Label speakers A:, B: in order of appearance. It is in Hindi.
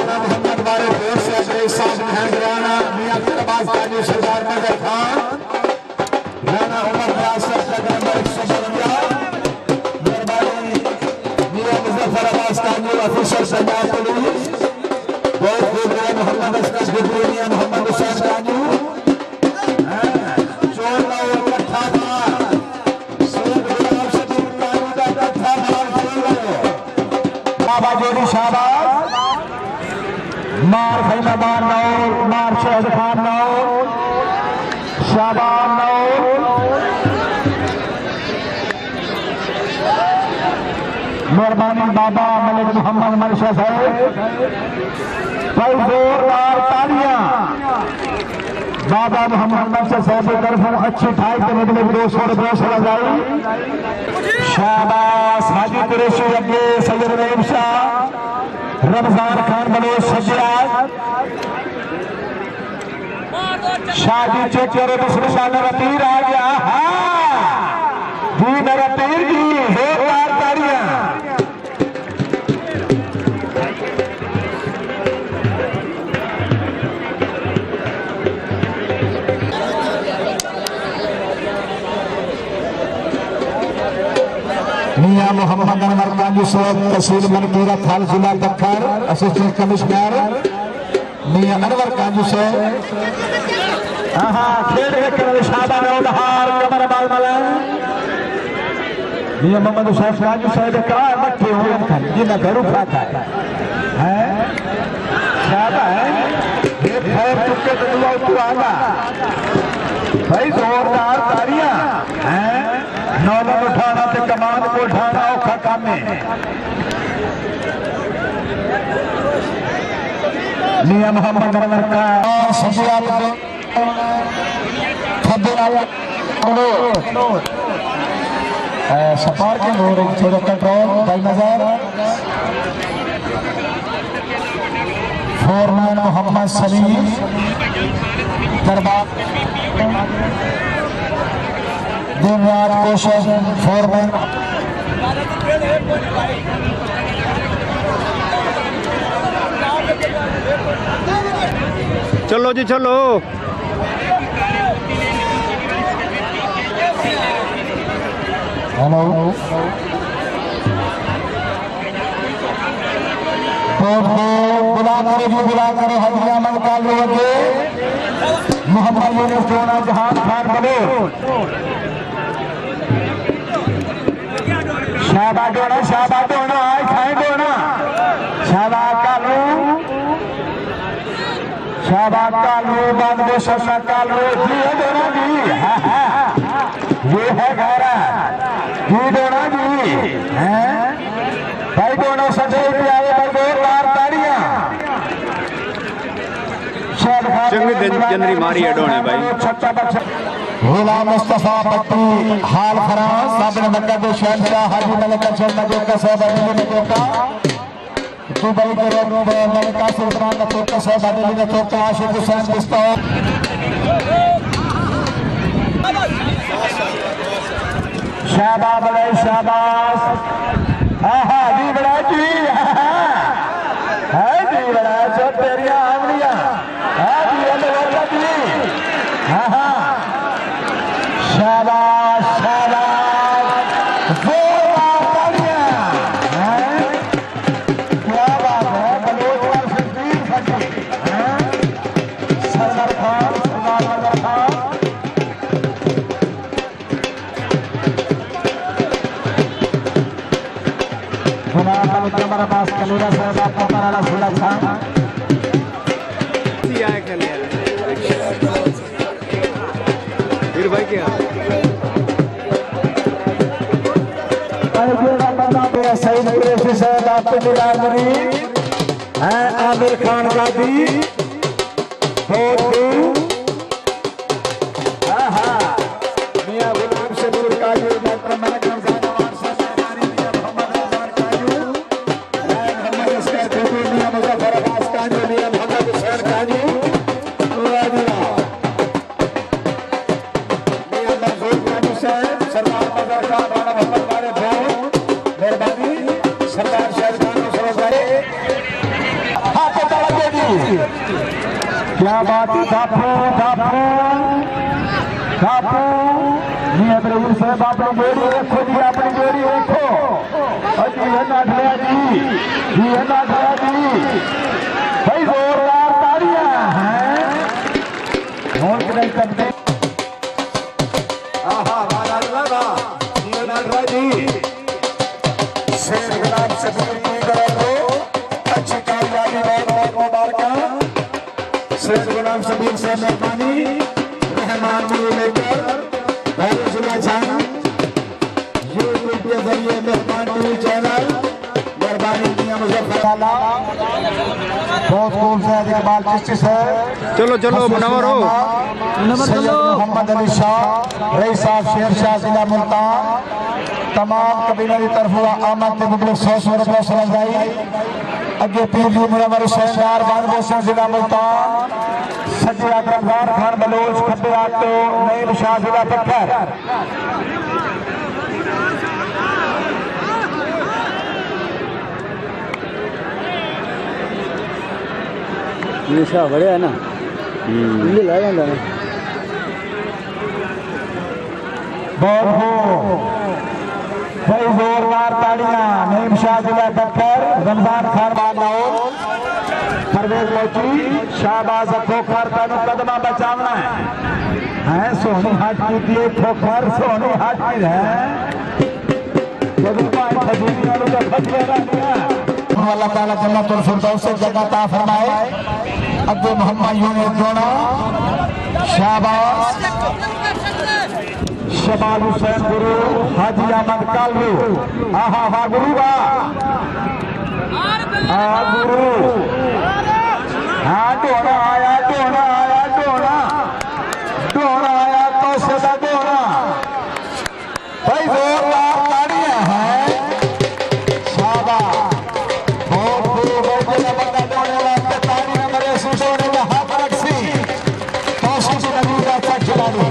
A: राणा मोहम्मद वाले देश से अंग्रेज साहब हैंडराना मियां अब्बास काजी सरदार नगर खान राणा उमर रियासत नगर नंबर 152 मेहरबानी मियां मुजफ्फर अब्बास काजी ऑफिसर पंजाब पुलिस बहुत खूब मियां मोहम्मद असगर गिद्दी मियां मोहम्मद हुसैन काजी चोर ना इकट्ठा मार सैयद गुलाम शबीर काजी का इकट्ठा मार खेल रहे बाबा जोड़ी शाबाश मार खैमा मार नौर मार शहद खान नौर शाबान नौर मेहरबानी बाबा मलिक मोहम्मद मनशा साहब भाई जोरदार तालियां बाबा मोहम्मद मनशा साहब की तरफ अच्छी ठाई के निकले 200 लगाई शाबाश हाजी कुरैशी अगे सैयद रहीम शाह रमजान खान बलोच सज्जाद शादी चेकर बिस्मिल्लाह मेरा तीर आ गया जी मेरा तीर जी जोरदार तालियां मियां मोहम्मद अनवर काजी साहब तहसील मनकीरा थाल जिला बखर असिस्टेंट कमिश्नर मियां अनवर काजी साहब खेल शाबान हार कमर बाल मलन मियां मोहम्मद हुसैन काजी साहब का मट्ठे हो जिन्हें घरू खाता है शाबाश ये खैर चुके तो दुआ उठवाना भाई जोरदार तालियां हैं नौलन उठाना ते कमान को उठाना औखा काम है मियां मोहम्मद अनवर का सज्जाद सफार के नूर थोड़ा कंट्रोल बाई नजर फोरमैन मोहम्मद सलीम दरबार दिन रात कोशिश फोरमैन
B: चलो जी चलो
A: हेलो बुला करे हदिया मन कालू अगे मोहम्मद यूनुस टोना जहान खान बलो शाबाश डोना आए खाए डोना शाबाश कालू बाद में शशा कालू जी है डोना जी ये है घरा जी डोना जी है भाई डोना सजे प्यारे पर जोरदार तालियां
B: चंगी जनरी मारी है डोने भाई
A: गुलाम मुस्तफा पट्टी हाल फराज साबिर मक्का के शहंशाह हाजी मलिक अशरफ मजूका साहब अली मजूका दुबई के मलिका सुल्तान मजूका साहब अली मजूका आशिक हुसैन बिस्ता शाबाश बड़े शाबाश आहा जी बड़ा जी है जी बड़ा जो तेरी आमलियां है जी अल्लाह जी हाँ शाबाश जोरदार तालियां क्या बात है बलोच पर सिद्दीक फटी सरदार खान हमारा पास कलूरा साहब आपका पराला सुला था
B: फिर भाई क्या
A: सईद कुरैशी साहब आपके मिलागरी है आमिर खान गादी मियां गुलाम शबीर काजी डॉक्टर मलिक रमजान मियां मोहम्मद रमजान काजू मोहम्मद असगर गिद्दी मियां मुजफ्फर अब्बास काजू मियां मोहम्मद हुसैन काजू मियां मंसूर काजू साहब सरदार मजर खान राणा मोहम्मद वाले मेहरबानी सरदार शहद खान क्या बात है बापू बापू बापू ये इब्राहिम साहब अपनी जोड़ी रखो जी अपनी जोड़ी रखो अजी है ना ढला जी ये है ना ढला जी भाई जोरदार तालियां हैं और नहीं करते आहा वाला वाला ये ना ढला जी शेर गुलाब से पूरी करो अच्छी कामयाबी बहुत मुबारक शेर गुलाब सबीर से मेहमानी मेहमान भी लेकर मेहमान टीवी चैनल मेहरबानी किया मुजफ्फर बहुत खूब से इकबाल चिश्ती से
B: चलो चलो मुनव्वर हो
A: मोहम्मद अली शाह रईस साहब शेर शाह जिला मुल्तान तमाम कबीले की तरफ आमद के मुबलिक 100 रुपये समझाई अगे पीली मुनव्वर हुसैन यार बानबोसा जिला मुल्तान सज्जे अकरमगार खान बलोच खब्बे आटो नईम शाह जिला पत्थर
C: निशा बढ़िया है ना
A: बहुत जोरदार तालियां नईम शाह जिला पत्थर रमजान खान बालाओ परवेज मोची शाहबाज खोखर तेन कदमा बचावना है सोनी हाथ की खोखर सोनी हाथ की है अल्लाह ताला जन्नतुल फिरदौस से जगह ता फरमाए अब्दुल मोहम्मद यूनिट जोड़ा शाहबाज शबाल हुसैन गुरु हाजी अहमद कालवी आहा वाह गुरु वाह गुरु हाँ डोना आया डोना आया डोना डोना आया तो सदा डोना भाई जोरदार तालियां हैं शाबाश बहुत खूब बड़ा बड़ा डोने वाला तालियां मेरे सुशोने का हाथ रखसी तो सुशोने का अच्छा खिलाड़ी